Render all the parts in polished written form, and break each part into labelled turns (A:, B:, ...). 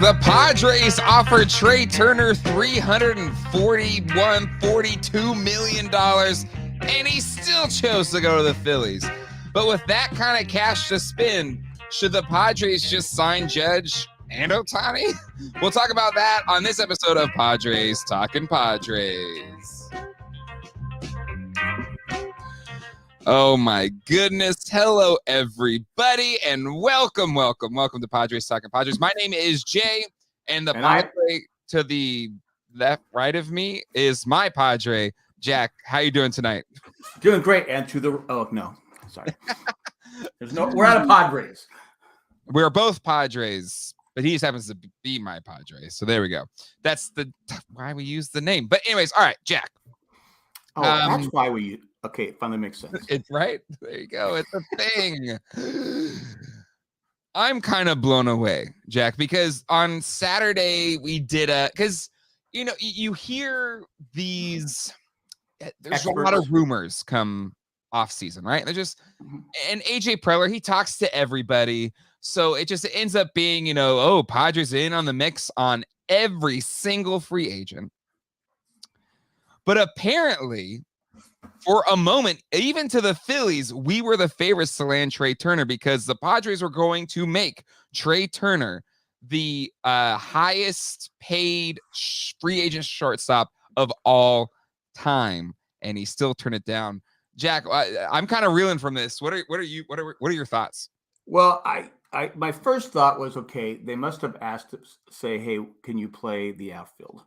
A: The Padres offered Trea Turner $342 million, and he still chose to go to the Phillies. But with that kind of cash to spend, should the Padres just sign Judge and Ohtani? We'll talk about that on this episode of Padres Talking Padres. Oh my goodness. Hello, everybody, and welcome to Padres Talking Padres. My name is Jay, and Padre to the left, right of me is my Padre, Jack. How you doing tonight?
B: Doing great. And sorry. We're out of Padres.
A: We're both Padres, but he just happens to be my Padre. So there we go. That's why we use the name. But anyways, all right, Jack.
B: Oh, that's why we. Okay, it finally makes sense.
A: It's right. There you go. It's a thing. I'm kind of blown away, Jack, because on Saturday we did because you hear these. There's a lot of rumors come off season, right? They're just and AJ Preller, he talks to everybody, so it just ends up being Padres in on the mix on every single free agent. But apparently, for a moment, even to the Phillies, we were the favorites to land Trea Turner because the Padres were going to make Trea Turner the highest paid free agent shortstop of all time, and he still turned it down. Jack, I'm kind of reeling from this. What are your thoughts?
B: Well, my first thought was, okay, they must have asked to say, hey, can you play the outfield?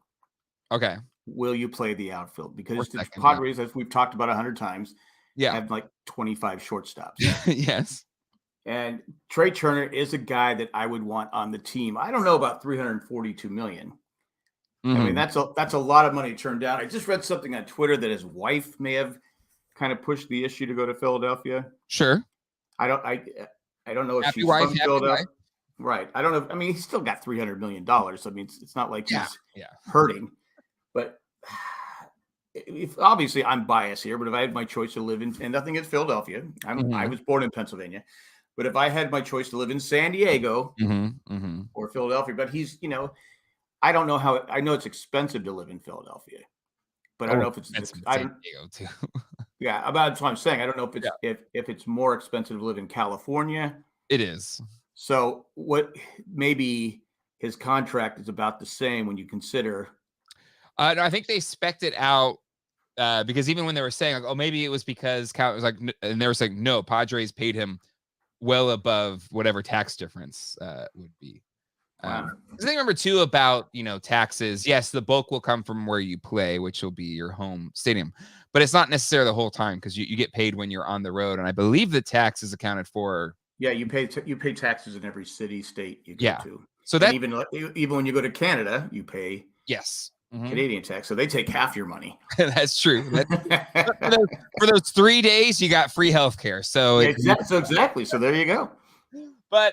A: Okay.
B: Will you play the outfield? Because the Padres, as we've talked about 100 times, have like 25 shortstops.
A: Yes.
B: And Trea Turner is a guy that I would want on the team. I don't know about $342 million. I mean, that's a lot of money to turn down. I just read something on Twitter that his wife may have kind of pushed the issue to go to Philadelphia.
A: Sure.
B: I don't know if
A: happy
B: she's
A: wife,
B: from Philadelphia. Right. I don't know. I mean, he's still got $300 million. I mean, it's not like he's hurting. But obviously I'm biased here, but if I had my choice to live in, and nothing against Philadelphia, I was born in Pennsylvania, but if I had my choice to live in San Diego or Philadelphia, but he's, I don't know how, I know it's expensive to live in Philadelphia, but I don't know if it's
A: San Diego too.
B: Yeah, that's what I'm saying. I don't know if it's if it's more expensive to live in California.
A: It is.
B: So maybe his contract is about the same when you consider.
A: No, I think they spec'd it out because even when they were saying, like, oh, maybe it was because Cal was like, and they were saying, no, Padres paid him well above whatever tax difference would be.
B: Wow.
A: The thing number two about, taxes, yes, the bulk will come from where you play, which will be your home stadium, but it's not necessarily the whole time because you get paid when you're on the road. And I believe the tax is accounted for.
B: Yeah, you pay taxes in every city, state you go to.
A: So that
B: even when you go to Canada, you pay.
A: Yes.
B: Canadian tax, so they take half your money.
A: That's true. For those 3 days, you got free healthcare. So
B: exactly. So there you go.
A: But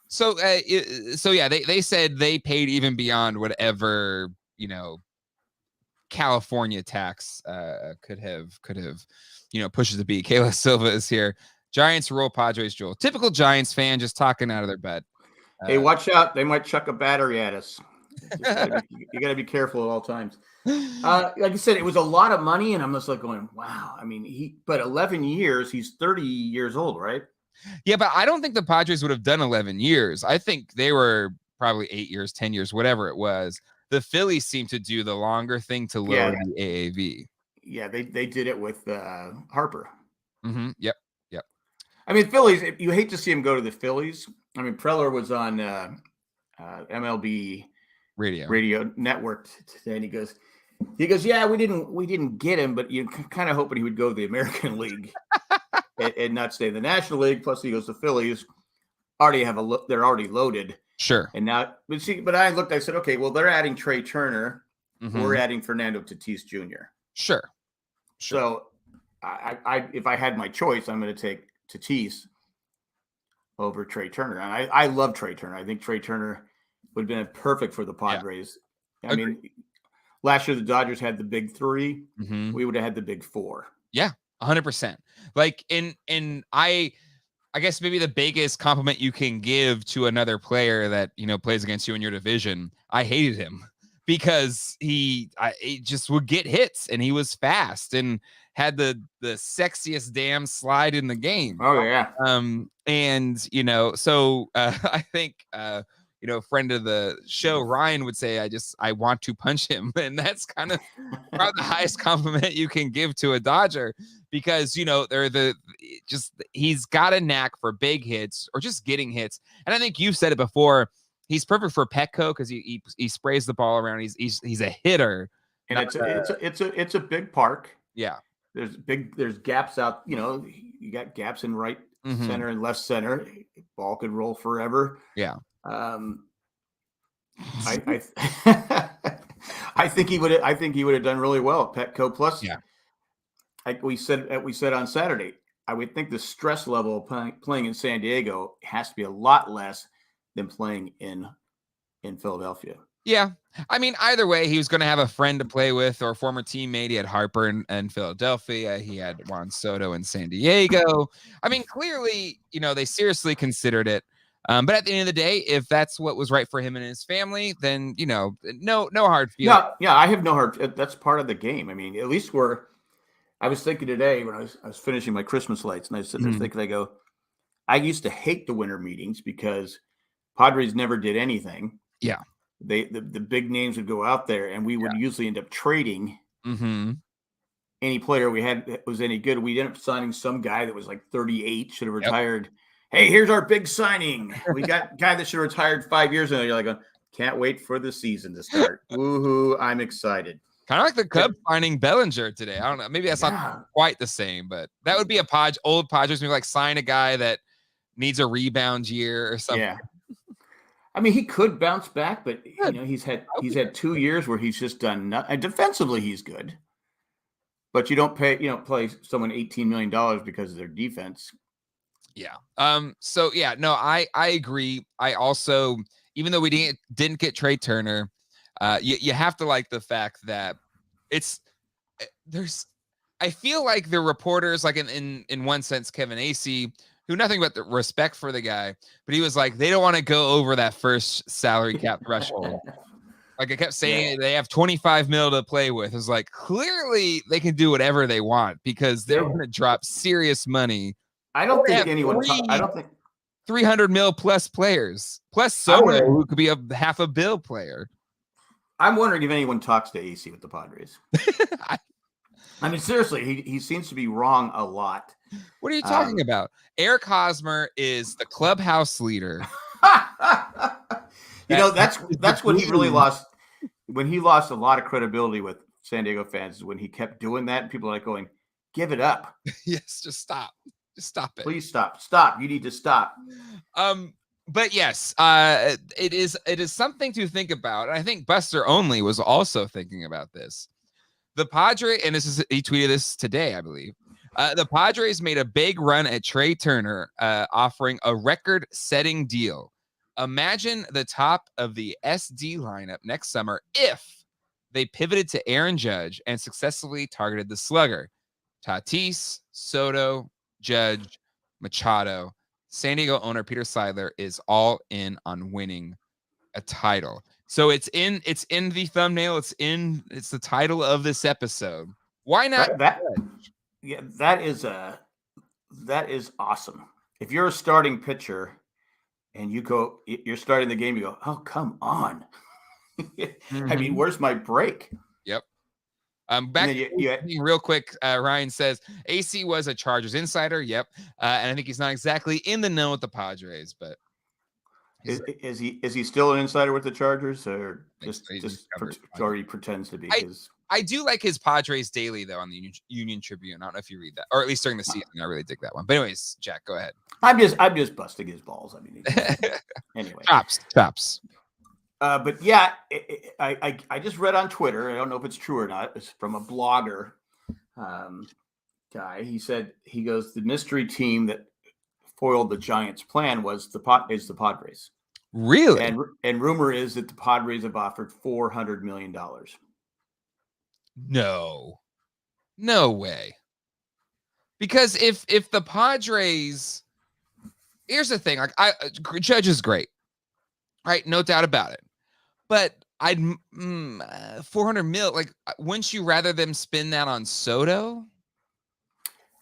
A: so yeah, they said they paid even beyond whatever California tax could have pushes to be. Kayla Silva is here. Giants roll Padres, Joel. Typical Giants fan, just talking out of their butt.
B: Hey, watch out! They might chuck a battery at us. You got to be careful at all times. Like I said, it was a lot of money, and I'm just like going, wow. I mean, but 11 years, he's 30 years old, right?
A: Yeah, but I don't think the Padres would have done 11 years. I think they were probably 8 years, 10 years, whatever it was. The Phillies seem to do the longer thing to lower the AAV.
B: Yeah, they did it with Harper.
A: Yep.
B: I mean, Phillies, you hate to see him go to the Phillies. I mean, Preller was on MLB radio network today, and he goes, yeah, we didn't get him, but you kind of hoping he would go to the American League and not stay in the National League. Plus, he goes, the Phillies they're already loaded.
A: Sure.
B: And now, but I looked, I said, okay, well, they're adding Trea Turner. We're adding Fernando Tatis Jr.
A: Sure.
B: So I if I had my choice, I'm going to take Tatis over Trea Turner. And I love Trea Turner. I think Trea Turner would have been perfect for the Padres. Yeah. I mean, last year the Dodgers had the big three. We would have had the big four.
A: Yeah, 100%. Like, I guess maybe the biggest compliment you can give to another player that, plays against you in your division. I hated him because he just would get hits, and he was fast and had the sexiest damn slide in the game.
B: Oh yeah.
A: And so I think friend of the show Ryan would say, I want to punch him, and that's kind of probably the highest compliment you can give to a Dodger, because they're he's got a knack for big hits or just getting hits. And I think you've said it before, he's perfect for Petco because he sprays the ball around. He's a hitter,
B: and it's a big park.
A: Yeah,
B: there's gaps out. You got gaps in right center and left center. Ball could roll forever.
A: Yeah.
B: I think he would have done really well at Petco. Plus,
A: yeah,
B: like we said on Saturday, I would think the stress level of playing in San Diego has to be a lot less than playing in Philadelphia.
A: Yeah. I mean, either way, he was going to have a friend to play with or a former teammate. He had Harper in Philadelphia. He had Juan Soto in San Diego. I mean, clearly, they seriously considered it. But at the end of the day, if that's what was right for him and his family, then, no hard feelings.
B: Yeah, I have no hard. That's part of the game. I mean, at least I was thinking today when I was finishing my Christmas lights, and I was thinking, I used to hate the winter meetings because Padres never did anything.
A: Yeah.
B: The big names would go out there, and we would usually end up trading any player we had that was any good. We'd end up signing some guy that was like 38, should have retired. Yep. Hey, here's our big signing. We got a guy that should have retired 5 years ago. You're like, can't wait for the season to start. Woohoo, I'm excited.
A: Kind of like the Cubs signing Bellinger today. I don't know. Maybe that's not quite the same, but that would be old Padres. Maybe like sign a guy that needs a rebound year or something. Yeah.
B: I mean, he could bounce back, but he's had 2 years where he's just done nothing. And defensively, he's good, but you don't play someone $18 million because of their defense.
A: Yeah. So yeah, no, I agree. I also, even though we didn't get Trea Turner, you have to like the fact that I feel like the reporters, like in one sense, Kevin Acee, who nothing but the respect for the guy, but he was like, they don't want to go over that first salary cap threshold. Like I kept saying, they have 25 mil to play with. It's like, clearly they can do whatever they want because they're going to drop serious money.
B: I don't think anyone. I don't think
A: 300 mil plus players, plus Soto, who could be a half a bill player.
B: I'm wondering if anyone talks to AC with the Padres. I mean, seriously, he seems to be wrong a lot.
A: What are you talking about? Eric Hosmer is the clubhouse leader.
B: That's when he really lost. When he lost a lot of credibility with San Diego fans, is when he kept doing that. And people are like going, "Give it up."
A: Yes, just stop. Just stop it.
B: Please stop. Stop. You need to stop.
A: But yes, it is something to think about. I think Buster Only was also thinking about this. The Padres, and he tweeted this today, I believe. The Padres made a big run at Trea Turner, offering a record-setting deal. Imagine the top of the SD lineup next summer if they pivoted to Aaron Judge and successfully targeted the slugger. Tatis, Soto, Judge, Machado. San Diego owner Peter Seidler is all in on winning a title. So it's in the thumbnail. It's the title of this episode. Why not?
B: That is awesome. If you're a starting pitcher and you're starting the game, you go, oh, come on. I mean, where's my break?
A: Yep. Back real quick, Ryan says AC was a Chargers insider. Yep. And I think he's not exactly in the know with the Padres, but
B: is he still an insider with the Chargers, or or he pretends to be?
A: I do like his Padres Daily though on the Union Tribune. I don't know if you read that, or at least during the season. I really dig that one. But anyways, Jack, go ahead.
B: I'm just busting his balls. I mean, anyway,
A: chops.
B: But yeah, I just read on Twitter. I don't know if it's true or not. It's from a blogger guy. He goes, the mystery team that foiled the Giants' plan is the Padres.
A: Really?
B: And rumor is that the Padres have offered $400 million.
A: No way. Because if the Padres here's the thing. Like, Judge is great, right? No doubt about it. But I'd 400 mil. Like, wouldn't you rather them spend that on Soto?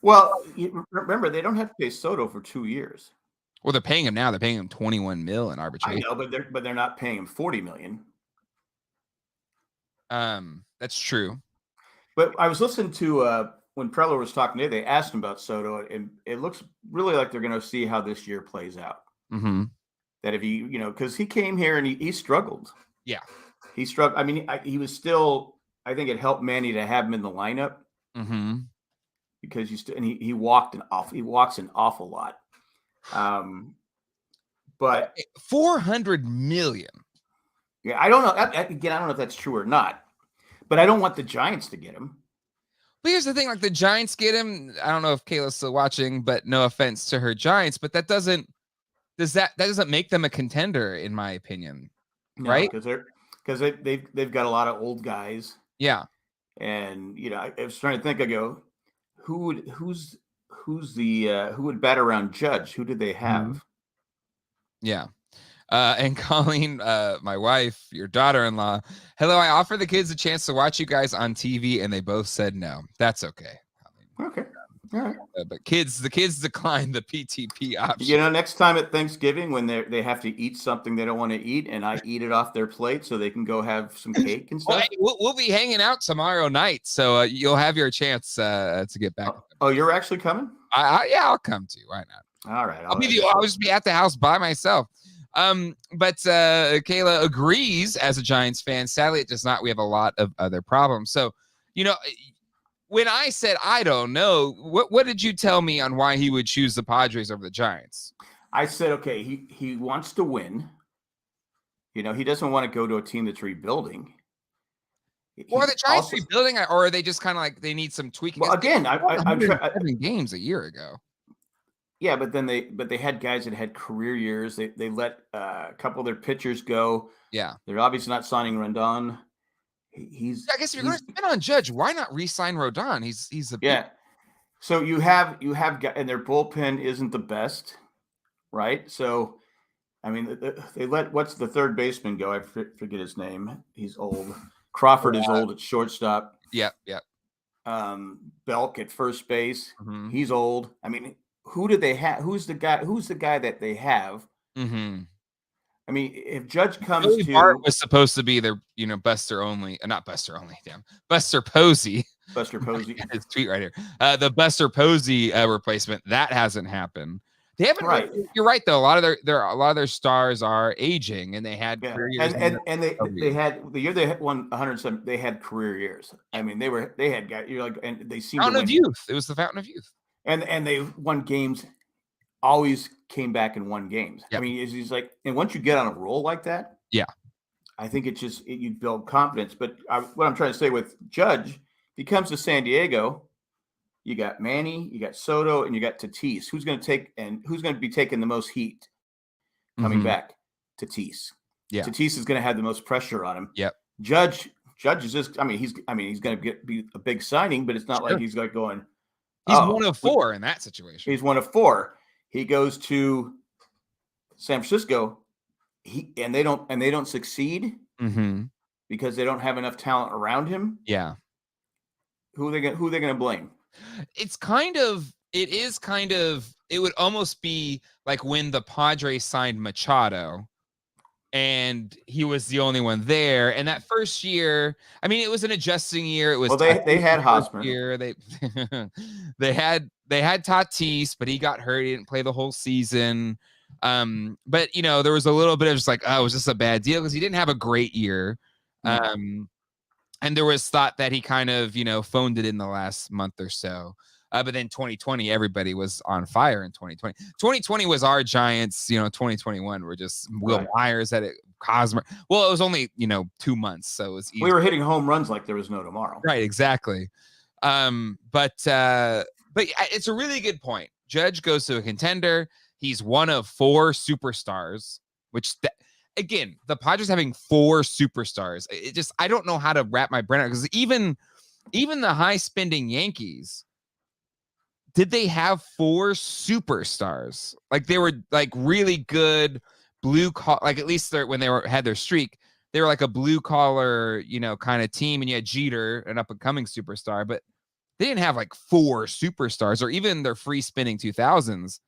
B: Well, remember, they don't have to pay Soto for 2 years.
A: Well, they're paying him now. They're paying him 21 mil in arbitration.
B: I know, but they're not paying him 40 million.
A: That's true.
B: But I was listening to when Preller was talking today, they asked him about Soto, and it looks really like they're going to see how this year plays out.
A: Mm-hmm.
B: That if he, because he came here and he struggled.
A: Yeah.
B: He struggled. I mean, he was still, I think it helped Manny to have him in the lineup.
A: Mm-hmm.
B: Because he walks an awful lot. But
A: 400 million.
B: Yeah, I don't know. Again, I don't know if that's true or not. But I don't want the Giants to get him.
A: But here's the thing: like the Giants get him. I don't know if Kayla's still watching, but no offense to her Giants, but that doesn't make them a contender, in my opinion, right?
B: Because they've got a lot of old guys.
A: Yeah,
B: and I was trying to think. I go, who would bat around Judge? Who did they have?
A: Yeah. And Colleen, my wife, your daughter-in-law, hello. I offered the kids a chance to watch you guys on TV, and they both said no. That's okay.
B: Okay. All right.
A: But the kids declined the PTP option.
B: Next time at Thanksgiving when they have to eat something they don't want to eat, and I eat it off their plate so they can go have some cake and stuff.
A: Well, we'll be hanging out tomorrow night, so you'll have your chance to get back.
B: Oh, you're actually coming?
A: Yeah, I'll come to you. Why not?
B: All right.
A: I'll just be at the house by myself. But Kayla agrees as a Giants fan. Sadly, it does not. We have a lot of other problems. So, when I said I don't know, what did you tell me on why he would choose the Padres over the Giants?
B: I said, okay, he wants to win. He doesn't want to go to a team that's rebuilding.
A: Or are the Giants rebuilding, or are they just kind of like they need some tweaking?
B: Well, again, I'm
A: 7 games a year ago.
B: Yeah, but they had guys that had career years. They let a couple of their pitchers go.
A: Yeah,
B: they're obviously not signing Rondon.
A: I guess if you're going to spend on Judge, why not re-sign Rodon? He's a
B: yeah. So you have and their bullpen isn't the best, right? So, I mean, they let what's the third baseman go? I forget his name. He's old. Crawford is old at shortstop.
A: Yeah.
B: Belk at first base.
A: Mm-hmm.
B: He's old. I mean, who do they have? Who's the guy that they have?
A: Mm-hmm.
B: I mean, if Judge comes
A: Billy Bart was supposed to be their, Buster only, not Buster only, damn, Buster Posey.
B: Buster Posey.
A: His tweet right here. The Buster Posey replacement that hasn't happened. They haven't.
B: Right.
A: You're right though. A lot of their stars are aging, and they had career years.
B: And they had the year they won 107. They had career years. I mean, they had guys. You're like, and they seemed
A: Fountain of Youth. It was the Fountain of Youth.
B: And they won games. Always came back and won games. Yep. I mean, he's like, and once you get on a roll like that,
A: yeah,
B: I think you build confidence. But what I'm trying to say with Judge, if he comes to San Diego, you got Manny, you got Soto, and you got Tatis. Who's going to be taking the most heat coming back? Tatis.
A: Yeah,
B: Tatis is going to have the most pressure on him.
A: Yep.
B: Judge is just. He's going to be a big signing, but it's not like he's like going.
A: He's 1 of 4 in that situation.
B: He's 1 of 4. He goes to San Francisco, and they don't succeed because they don't have enough talent around him.
A: Yeah,
B: who are they going to blame?
A: It would almost be like when the Padres signed Machado, and he was the only one there. And that first year, I mean, it was an adjusting year. It was
B: they had Hosmer.
A: Year. They had Tatis, but he got hurt. He didn't play the whole season. But there was a little bit of just like, oh, was this a bad deal? Because he didn't have a great year. And there was thought that he kind of, phoned it in the last month or so. But then 2020, everybody was on fire in 2020. 2020 was our Giants, 2021 were just Will Myers at it, Cosmer. Well, it was only, 2 months. So it was easy.
B: We were hitting home runs like there was no tomorrow.
A: Right, exactly. But it's a really good point. Judge goes to a contender. He's 1 of 4 superstars, which again, the Padres having 4 superstars. I don't know how to wrap my brain around, because even the high spending Yankees did they have 4 superstars? Like they were like really good blue collar, like at least when they had their streak, they were like a blue collar, kind of team. And you had Jeter, an up and coming superstar, but they didn't have like 4 superstars, or even their free spinning 2000s.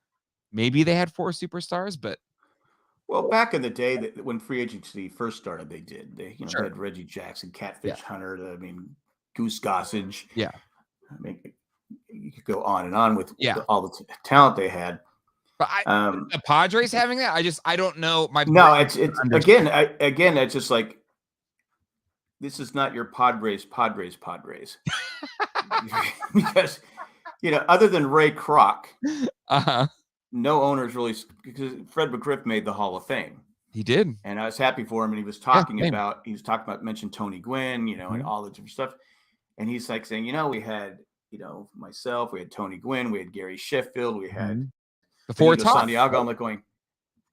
A: Maybe they had 4 superstars, but.
B: Well, back in the day when free agency first started, they did. They had Reggie Jackson, Catfish Hunter, Goose Gossage.
A: Yeah.
B: You could go on and on with all the talent they had.
A: But the Padres having that, I don't know.
B: It's again, it's just like, this is not your Padres. Because, other than Ray Kroc, no owners really, because Fred McGriff made the Hall of Fame.
A: He did.
B: And I was happy for him. And he was talking about, mentioned Tony Gwynn, and all the different stuff. And he's like saying, we had, myself, we had Tony Gwynn, we had Gary Sheffield, we had
A: the 4 top.
B: Santiago. I'm like going,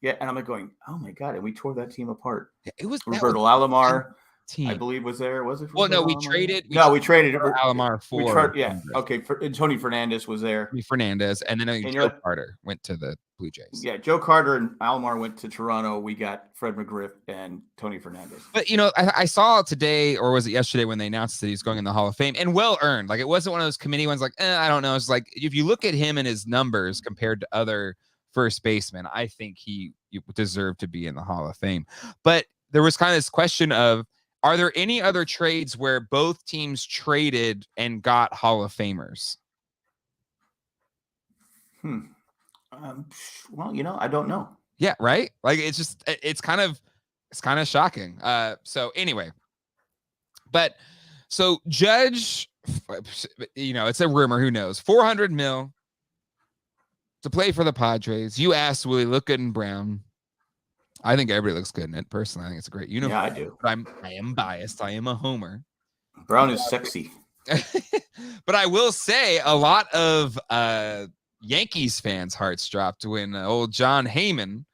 B: and I'm like going, oh my God. And we tore that team apart.
A: Yeah, it was
B: Roberto Alomar. Team. I believe was there. Was it?
A: Well, no, we traded.
B: We traded
A: Alomar for.
B: Okay. Tony Fernandez was there.
A: Fernandez, and then Joe Carter went to the Blue Jays.
B: Yeah, Joe Carter and Alomar went to Toronto. We got Fred McGriff and Tony Fernandez.
A: But I saw today, or was it yesterday, when they announced that he's going in the Hall of Fame, and well earned. Like, it wasn't one of those committee ones. Like, I don't know. It's like, if you look at him and his numbers compared to other first basemen, I think he deserved to be in the Hall of Fame. But there was kind of this question of, are there any other trades where both teams traded and got Hall of Famers?
B: Well, I don't know.
A: Yeah, right? Like, it's kind of shocking. So anyway, so Judge, it's a rumor, who knows, $400 million to play for the Padres. You asked, will he look good in brown? I think everybody looks good in it. Personally, I think it's a great uniform.
B: Yeah, I do.
A: But I am biased. I am a homer.
B: Brown is sexy.
A: But I will say, a lot of Yankees fans' hearts dropped when old John Heyman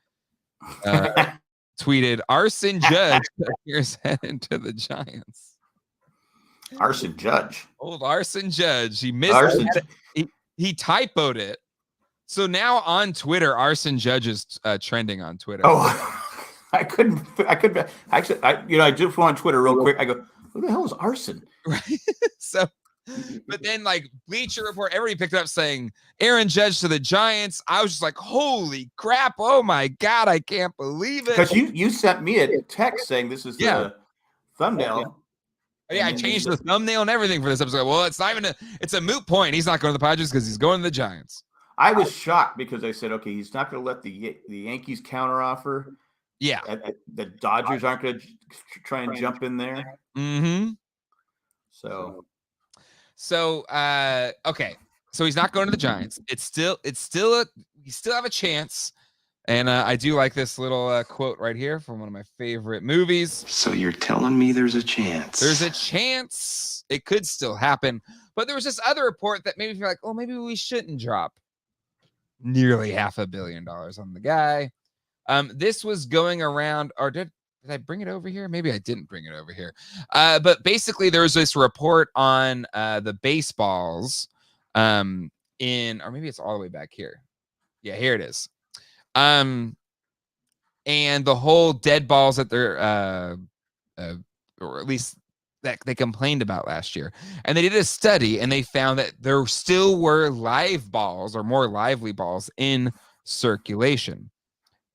A: tweeted, "Arson Judge appears headed to the Giants."
B: Arson Judge.
A: Old Arson Judge. He missed it. He typoed it. So now on Twitter, Arson Judge is trending on Twitter.
B: Oh, I couldn't actually. I just went on Twitter real quick. I go, who the hell is Arson?
A: Right. So, but then like Bleacher Report, everybody picked up saying Aaron Judge to the Giants. I was just like, holy crap! Oh my God, I can't believe it.
B: Because you sent me a text saying this is the thumbnail.
A: Yeah, I changed the thumbnail and everything for this episode. Well, it's not even it's a moot point. He's not going to the Padres because he's going to the Giants.
B: I was shocked because I said, okay, he's not going to let the Yankees counteroffer.
A: Yeah.
B: The Dodgers aren't going to try and jump in there.
A: Mm-hmm. So, okay. So he's not going to the Giants. You still have a chance. And I do like this little quote right here from one of my favorite movies.
C: So you're telling me there's a chance?
A: There's a chance it could still happen. But there was this other report that made me feel like, oh, maybe we shouldn't drop nearly $500 million on the guy. This was going around, or did I bring it over here? Maybe I didn't bring it over here. But basically, there was this report on the baseballs or maybe it's all the way back here. Yeah, here it is. And the whole dead balls that they're, or at least that they complained about last year. And they did a study and they found that there still were live balls or more lively balls in circulation.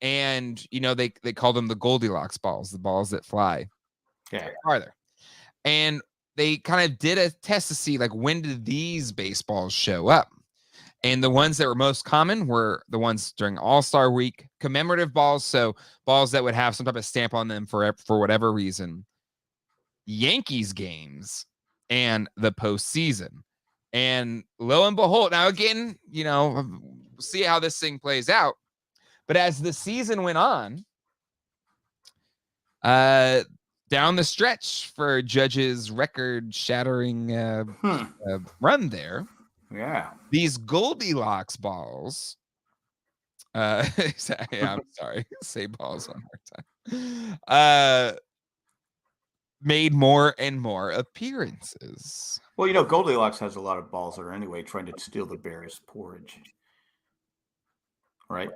A: And, they call them the Goldilocks balls, the balls that fly farther. And they kind of did a test to see, like, when did these baseballs show up? And the ones that were most common were the ones during All-Star Week, commemorative balls, so balls that would have some type of stamp on them for whatever reason, Yankees games, and the postseason. And lo and behold, now again, we'll see how this thing plays out. But as the season went on, down the stretch for Judge's record-shattering run there, these Goldilocks balls. I'm sorry. Say balls one more time. made more and more appearances.
B: Well, Goldilocks has a lot of balls there anyway, trying to steal the Bears' porridge. Right?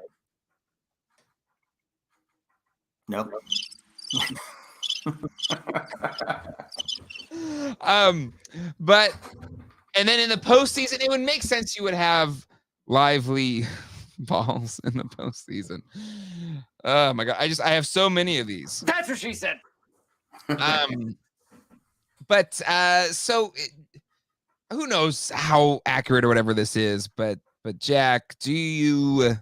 B: No.
A: But and then in the postseason, it would make sense you would have lively balls in the postseason. Oh my god, I have so many of these.
D: That's what she said.
A: Who knows how accurate or whatever this is, but Jack, does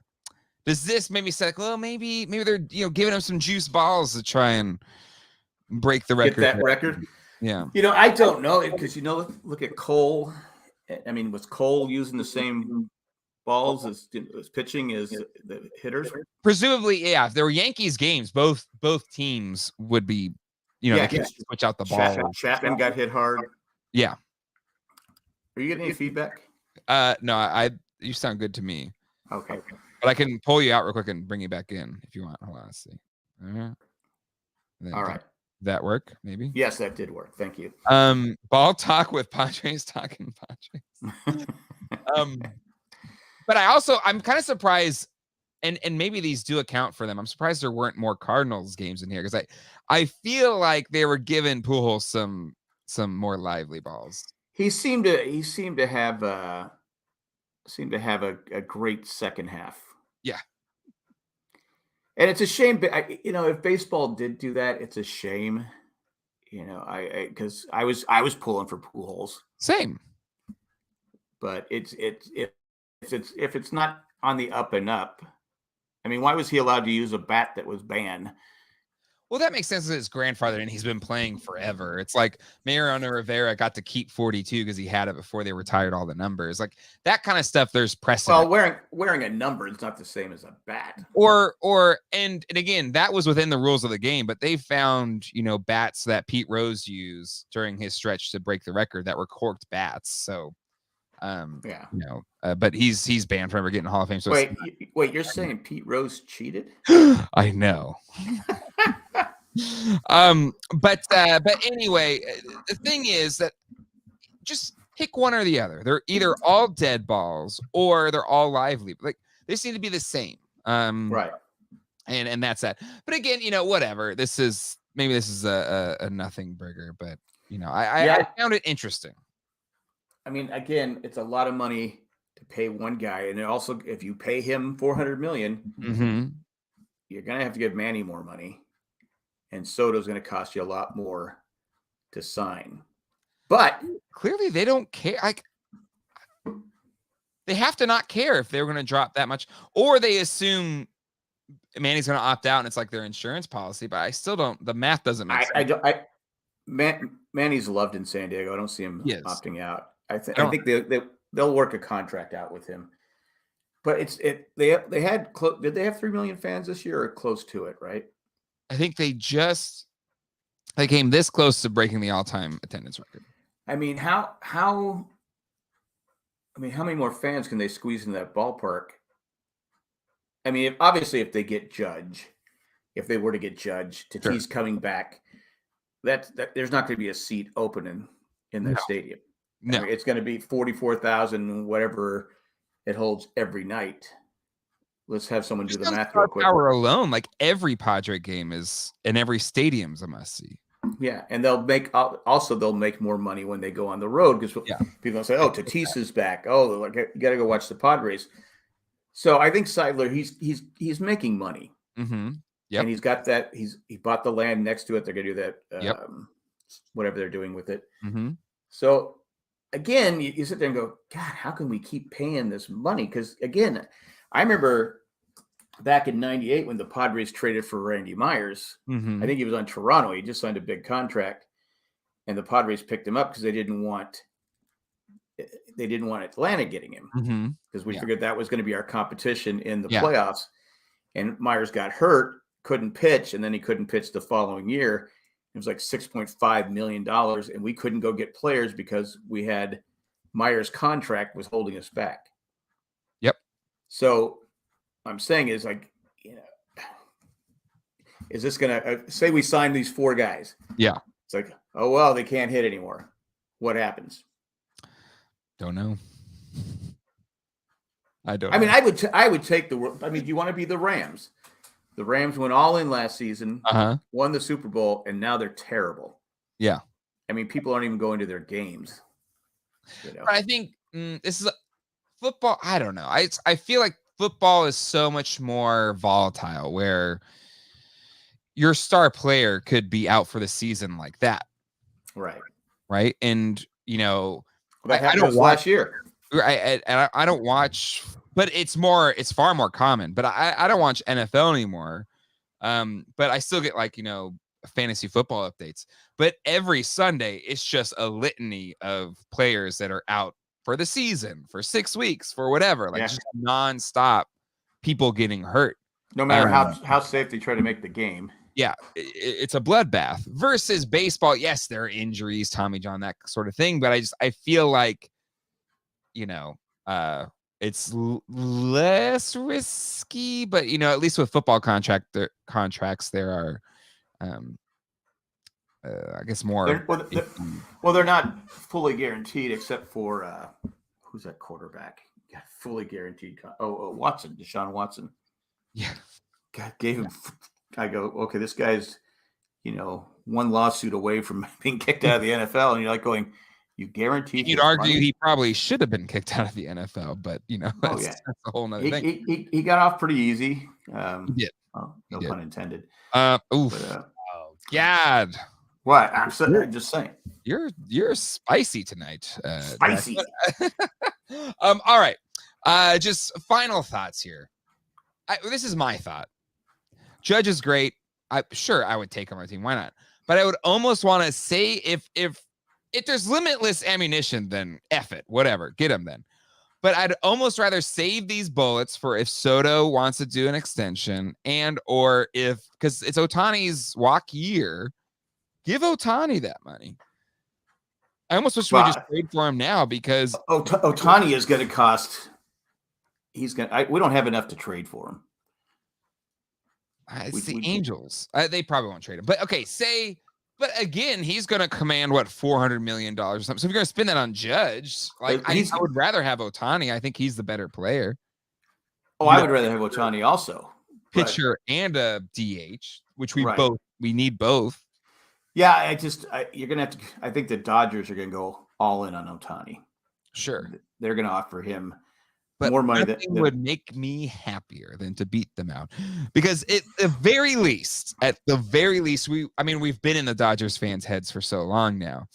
A: this maybe say, well, maybe they're giving him some juice balls to try and break the record?
B: Get that record?
A: Yeah.
B: I don't know, because look at Cole. I mean, was Cole using the same balls as pitching as the hitters?
A: Presumably, yeah. If there were Yankees games, both teams would be, they could switch out the ball.
B: Chapman got hit hard.
A: Yeah.
B: Are you getting any feedback?
A: No, you sound good to me.
B: Okay.
A: But I can pull you out real quick and bring you back in if you want. Hold on, let's see.
B: All right.
A: That work? Maybe.
B: Yes, that did work. Thank you.
A: Ball talk with Padres talking Padres. But I'm kind of surprised, and maybe these do account for them. I'm surprised there weren't more Cardinals games in here, because I feel like they were giving Pujols some more lively balls.
B: He seemed to have a great second half.
A: Yeah.
B: And it's a shame, if baseball did do that, it's a shame. Because I was pulling for Pujols.
A: Same.
B: But if it's not on the up and up, I mean, why was he allowed to use a bat that was banned?
A: Well, that makes sense as his grandfather, and he's been playing forever. It's like Mariano Rivera got to keep 42 because he had it before they retired all the numbers. Like that kind of stuff, there's precedent.
B: Well, wearing a number is not the same as a bat.
A: And again, that was within the rules of the game, but they found, bats that Pete Rose used during his stretch to break the record that were corked bats. So, but he's banned from ever getting Hall of Fame. So
B: wait, you're saying Pete Rose cheated?
A: I know. But anyway, the thing is that just pick one or the other. They're either all dead balls or they're all lively. Like they seem to be the same.
B: Right.
A: And that's that. But again, whatever. This is a nothing burger, but I found it interesting.
B: I mean, again, it's a lot of money to pay one guy, and also if you pay him $400 million, you're gonna have to give Manny more money. And Soto's going to cost you a lot more to sign. But
A: clearly they don't care. They have to not care if they're going to drop that much, or they assume Manny's going to opt out and it's like their insurance policy. But I still don't. The math doesn't make sense.
B: Manny's loved in San Diego. I don't see him opting out. I think they'll work a contract out with him. But they had did they have 3 million fans this year or close to it? Right.
A: I think they came this close to breaking the all-time attendance record.
B: I mean, how many more fans can they squeeze in that ballpark? I mean, if they get Judge, if they were to get Judge, Tatis coming back, that there's not going to be a seat open in that stadium. No, I mean, it's going to be 44,000, whatever it holds every night. Let's have someone do the math real quick.
A: Power alone, like every Padre game is, and every stadium's a must see.
B: Yeah, and they'll make more money when they go on the road because people will say, "Oh, Tatis is back. Oh, you got to go watch the Padres." So I think Seidler, he's making money.
A: Mm-hmm. Yep.
B: And he's got that. He bought the land next to it. They're going to do that. Whatever they're doing with it.
A: Mm-hmm.
B: So again, you sit there and go, God, how can we keep paying this money? Because again, I remember back in '98 when the Padres traded for Randy Myers.
A: Mm-hmm.
B: I think he was on Toronto. He just signed a big contract, and the Padres picked him up because they didn't want Atlanta getting him because we figured that was going to be our competition in the playoffs. And Myers got hurt, couldn't pitch, and then he couldn't pitch the following year. It was like $6.5 million, and we couldn't go get players because we had Myers' contract was holding us back.
A: Yep.
B: So I'm saying is is this going to say we sign these 4 guys?
A: Yeah.
B: It's like, oh, well, they can't hit anymore. What happens?
A: Don't know. I don't.
B: I mean, I would take the. I mean, do you want to be the Rams? The Rams went all in last season, won the Super Bowl, and now they're terrible.
A: Yeah.
B: I mean, people aren't even going to their games. You know?
A: But I think this is football. I don't know. I feel like football is so much more volatile, where your star player could be out for the season like that. Right. And
B: I don't watch last year.
A: I don't watch, but it's far more common. But I don't watch NFL anymore. But I still get fantasy football updates. But every Sunday, it's just a litany of players that are out for the season, for 6 weeks, for whatever, just nonstop people getting hurt.
B: No matter how safe they try to make the game.
A: Yeah, it's a bloodbath versus baseball. Yes, there are injuries, Tommy John, that sort of thing. But I feel like, it's less risky. But at least with football contracts, there are, I guess more.
B: They're not fully guaranteed, except for who's that quarterback? Got fully guaranteed. Watson, Deshaun Watson.
A: Yeah,
B: God gave him. I go, okay, this guy's, one lawsuit away from being kicked out of the NFL, and you're like going, you guaranteed.
A: You'd argue money? He probably should have been kicked out of the NFL, but that's a whole nother
B: thing. He got off pretty easy.
A: He did.
B: No pun intended.
A: God.
B: What? I'm just saying.
A: You're spicy tonight.
B: Spicy.
A: All right. Just final thoughts here. This is my thought. Judge is great. I would take him on our team. Why not? But I would almost want to say if there's limitless ammunition, then F it. Whatever. Get him then. But I'd almost rather save these bullets for if Soto wants to do an extension or because it's Ohtani's walk year, give Ohtani that money. I almost wish we just trade for him now because
B: Ohtani is going to cost. We don't have enough to trade for him.
A: It's the Angels. They probably won't trade him. But okay, but again, he's going to command $400 million or something. So if you're going to spend that on Judge, I would rather have Ohtani. I think he's the better player.
B: I would rather have Ohtani also.
A: Pitcher and a DH, which we need both.
B: Yeah, you're going to have to. I think the Dodgers are going to go all in on Ohtani.
A: Sure,
B: they're going to offer him.
A: But
B: more money
A: nothing would make me happier than to beat them out, because at the very least, we've been in the Dodgers fans' heads for so long now.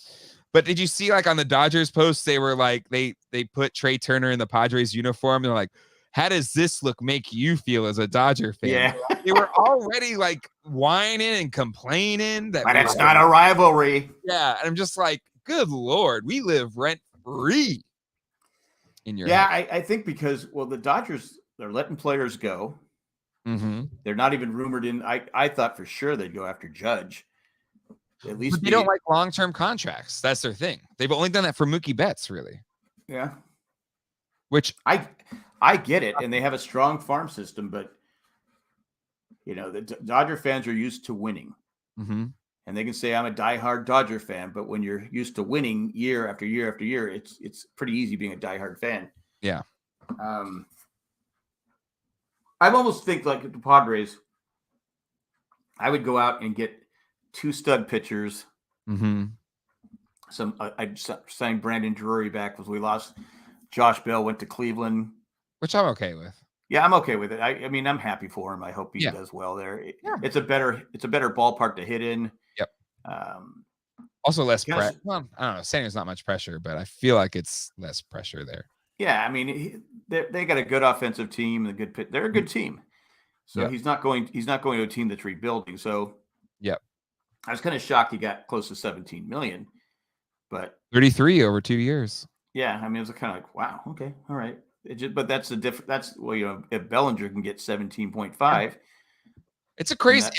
A: But did you see, on the Dodgers post, they were they put Trea Turner in the Padres uniform. They're like, how does this look make you feel as a Dodger fan?
B: Yeah.
A: They were already whining and complaining that
B: it's not a rivalry.
A: Yeah, and I'm just like, good Lord, we live rent free.
B: I think because the Dodgers, they're letting players go.
A: Mm-hmm.
B: They're not even rumored in. I thought for sure they'd go after Judge. At least
A: they don't like long-term contracts. That's their thing. They've only done that for Mookie Betts, really.
B: Yeah.
A: Which
B: I get it, and they have a strong farm system, but the Dodger fans are used to winning.
A: Mm-hmm.
B: And they can say, I'm a diehard Dodger fan, but when you're used to winning year after year after year, it's pretty easy being a diehard fan.
A: Yeah.
B: I almost think like the Padres, I would go out and get 2 stud pitchers.
A: Mm-hmm.
B: I signed Brandon Drury back because we lost. Josh Bell went to Cleveland.
A: Which I'm okay with.
B: Yeah, I'm okay with it. I mean, I'm happy for him. I hope he does well there. It's a better ballpark to hit in.
A: Yep. Also less pressure. Well, I don't know. Saying there's not much pressure, but I feel like it's less pressure there.
B: Yeah, I mean, they got a good offensive team and they're a good team. So he's not going to a team that's rebuilding. So I was kind of shocked he got close to 17 million, but
A: 33 over 2 years.
B: Yeah, I mean, it was kind of like, wow, okay, all right. But that's the difference. That's if Bellinger can get 17.5,
A: it's a crazy.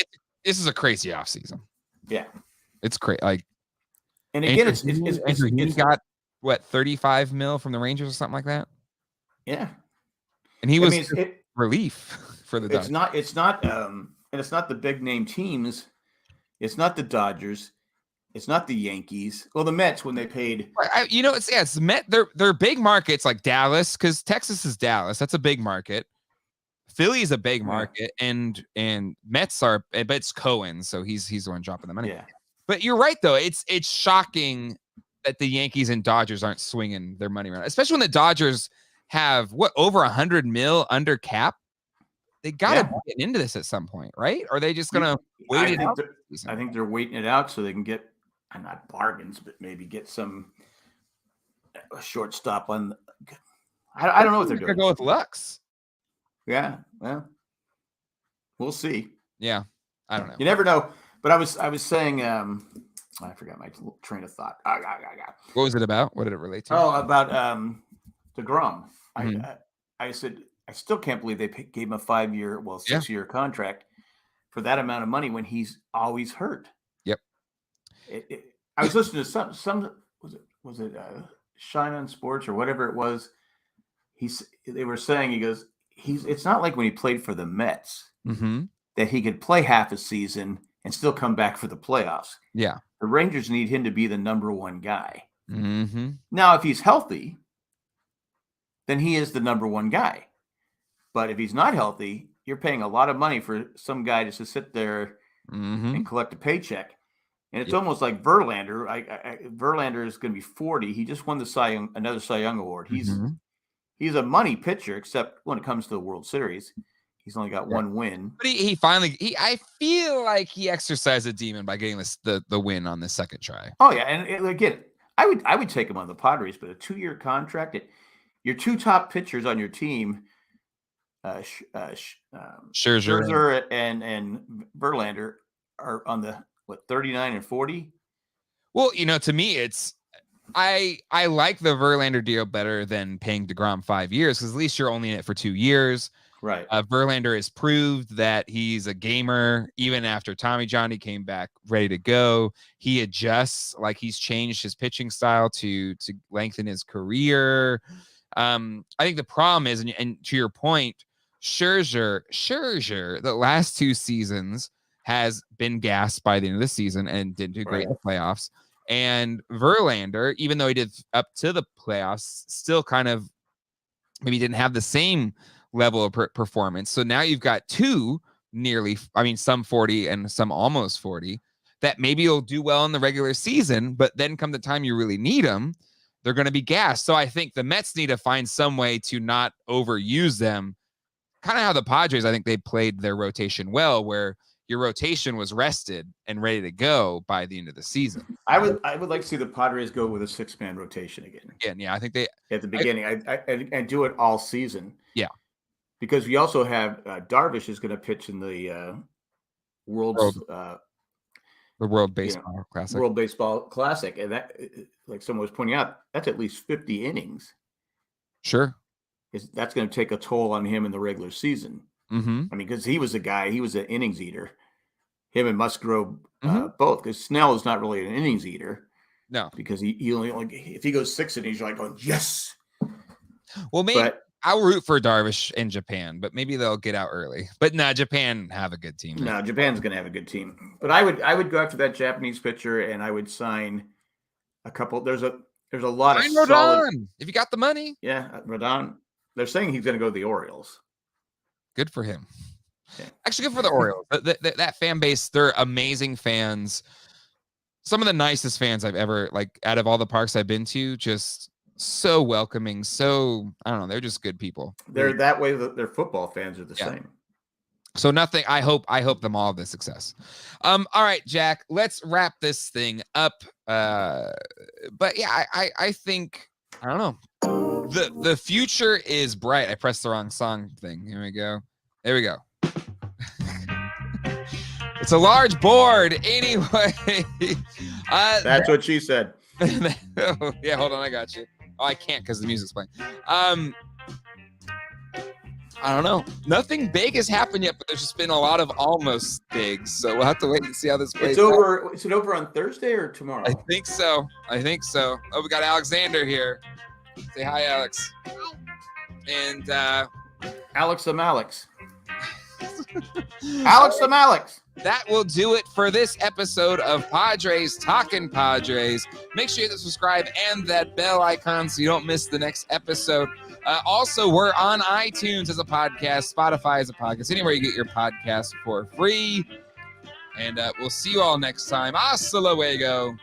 A: This is a crazy offseason.
B: Yeah,
A: it's crazy.
B: And again,
A: he got what 35 mil from the Rangers or something like that.
B: Yeah,
A: and he was relief for the Dodgers.
B: It's not the big name teams. It's not the Dodgers. It's not the Yankees. Well, the Mets when they paid.
A: It's Met. They're big markets like Dallas, because Texas is Dallas. That's a big market. Philly is a big market, and Mets are, but it's Cohen, so he's the one dropping the money.
B: Yeah.
A: But you're right though. It's shocking that the Yankees and Dodgers aren't swinging their money around, especially when the Dodgers have over $100 million under cap. They got to get into this at some point, right? Or are they just gonna wait it out?
B: I think they're waiting it out so they can get, not bargains, but maybe get a shortstop on. I don't know what they're doing.
A: They're going to go with Lux.
B: Yeah, well, we'll see.
A: Yeah, I don't know.
B: You never know. But I was saying, I forgot my train of thought.
A: What was it about? What did it relate to?
B: Oh, about DeGrom.
A: Mm-hmm.
B: I said I still can't believe they gave him a 5-year, 6-year contract for that amount of money when he's always hurt.
A: Yep.
B: I was listening to some was it Shine on Sports or whatever it was. They were saying, he goes, it's not like when he played for the Mets that he could play half a season and still come back for the playoffs.
A: Yeah.
B: The Rangers need him to be the number one guy.
A: Mm-hmm.
B: Now, if he's healthy, then he is the number one guy. But if he's not healthy, you're paying a lot of money for some guy just to sit there and collect a paycheck. And it's almost like Verlander. Verlander is going to be 40. He just won the another Cy Young Award. He's a money pitcher, except when it comes to the World Series. He's only got one win.
A: But he finally I feel like he exercised a demon by getting the win on the second try.
B: Oh yeah, and again, I would take him on the Padres, but a 2-year contract. Your 2 top pitchers on your team, Scherzer and Verlander, are on the 39 and 40.
A: Well, to me, it's I like the Verlander deal better than paying DeGrom 5 years, because at least you're only in it for 2 years.
B: Right.
A: Verlander has proved that he's a gamer. Even after Tommy John, he came back ready to go. He adjusts, like he's changed his pitching style to lengthen his career. I think the problem is, and to your point, Scherzer, the last 2 seasons has been gassed by the end of the season and didn't do great in the playoffs. And Verlander, even though he did up to the playoffs, still kind of maybe didn't have the same level of performance. So now you've got 2 some 40 and some almost 40 that maybe you'll do well in the regular season, but then come the time you really need them, they're going to be gassed. So I think the Mets need to find some way to not overuse them. Kind of how the Padres, I think they played their rotation well, where your rotation was rested and ready to go by the end of the season.
B: I would like to see the Padres go with a 6-man rotation again.
A: Yeah, I think they
B: at the beginning and do it all season.
A: Yeah,
B: because we also have Darvish is going to pitch in the World
A: Baseball Classic.
B: World Baseball Classic, and that, like someone was pointing out, that's at least 50 innings.
A: Sure,
B: that's going to take a toll on him in the regular season. I mean, because he was an innings eater. Him and Musgrove both, because Snell is not really an innings eater.
A: No,
B: because he only if he goes 6 innings, you're like going, yes.
A: Well, maybe I'll root for Darvish in Japan, but maybe they'll get out early. But Japan have a good team.
B: No, Japan's going to have a good team. But I would go after that Japanese pitcher, and I would sign a couple. There's a lot of solid.
A: If you got the money.
B: Yeah, Rodon. They're saying he's going to go to the Orioles.
A: Good for him.
B: Yeah.
A: Actually, good for the Orioles. That fan base, they're amazing fans. Some of the nicest fans I've ever, out of all the parks I've been to, just so welcoming. So, I don't know, they're just good people.
B: They're that way. Their football fans are the same.
A: So nothing, I hope them all the success. All right, Jack, let's wrap this thing up. But yeah, I think, I don't know. The future is bright. I pressed the wrong song thing. Here we go. There we go. It's a large board. Anyway.
B: That's what she said.
A: Yeah, hold on. I got you. Oh, I can't because the music's playing. I don't know. Nothing big has happened yet, but there's just been a lot of almost bigs. So we'll have to wait and see how this plays
B: out. Is it over on Thursday or tomorrow?
A: I think so. Oh, we got Alexander here. Say hi, Alex. Hi. And
B: Alex. Alex the Alex.
A: That will do it for this episode of Padres Talking Padres. Make sure you hit the subscribe and that bell icon so you don't miss the next episode. Also, we're on iTunes as a podcast, Spotify as a podcast, anywhere you get your podcasts for free. And we'll see you all next time. Hasta luego.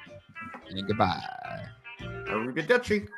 A: And goodbye.
B: Arrivederci.